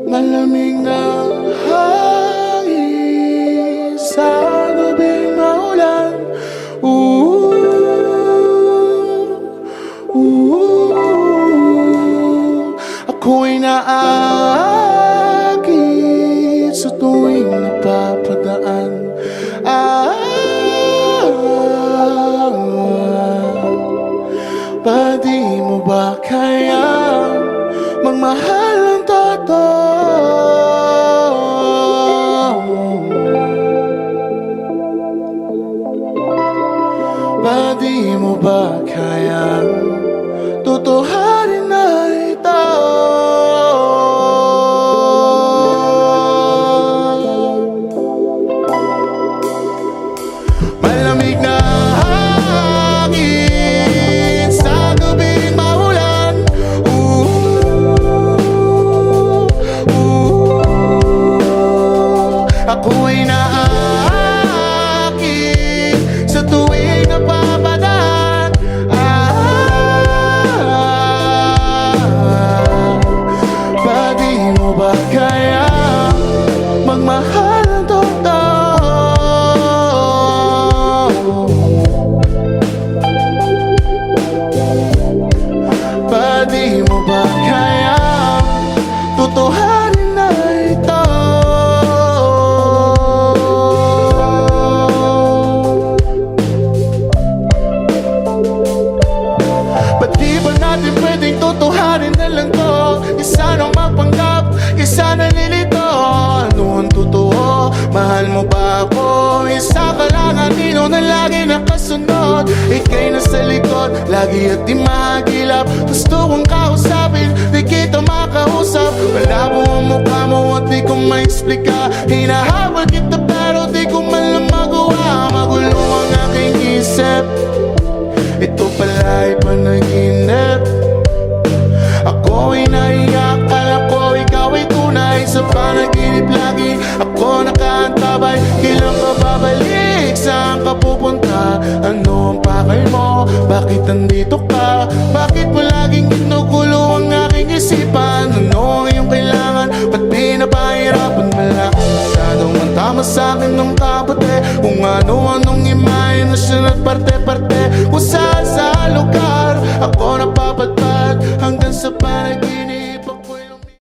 Malamig na hangin sa gabing maulan. Ako'y naaakit sa tuwing napapadaan. Pwede mo ba kaya magmahal ng totoo? Pwede mo ba kaya tutuhanin na ito? Malamig na hangin sa gabing maulan. Ako'y naaakit sa tuwing napapadaan. Pwede mo ba kaya magmahal ng totoo? Pwede mo ba kaya tutuhanin na ito? Ba't di ba natin pwedeng tutuhanin na lang to? Isa nang magpanggap, isa na nilito. Ano ang totoo? Mahal mo ba ako? Isa ka lang atino na lagi nakasunod. Ika'y nasa likod, lagi at di mahagilap. Gusto kong kausapin, di kita makausap. Malabo ang mukha mo at di ko ma-explika. Hinahabol kita pero di ko man lang magawa. Magulo ang aking isip, ito pala'y panaginip. Ako'y naiyak, kala ko ikaw ay tunay. Sa panaginip lagi ako nakaantabay. Kailan ka babalik? Saan ka pupunta? Ano ang pakay mo? Bakit nandito ka? Bakit mo laging ginugulo ang aking isipan? Ano ang iyong kailangan? Ba't pinapahirapan? Malaki masyadong mantama sa'kin ng kapote. Kung ano-anong imahinasyon at parte-parte. Kung saan sa lugar ako napapadpad hanggang sa panaginip.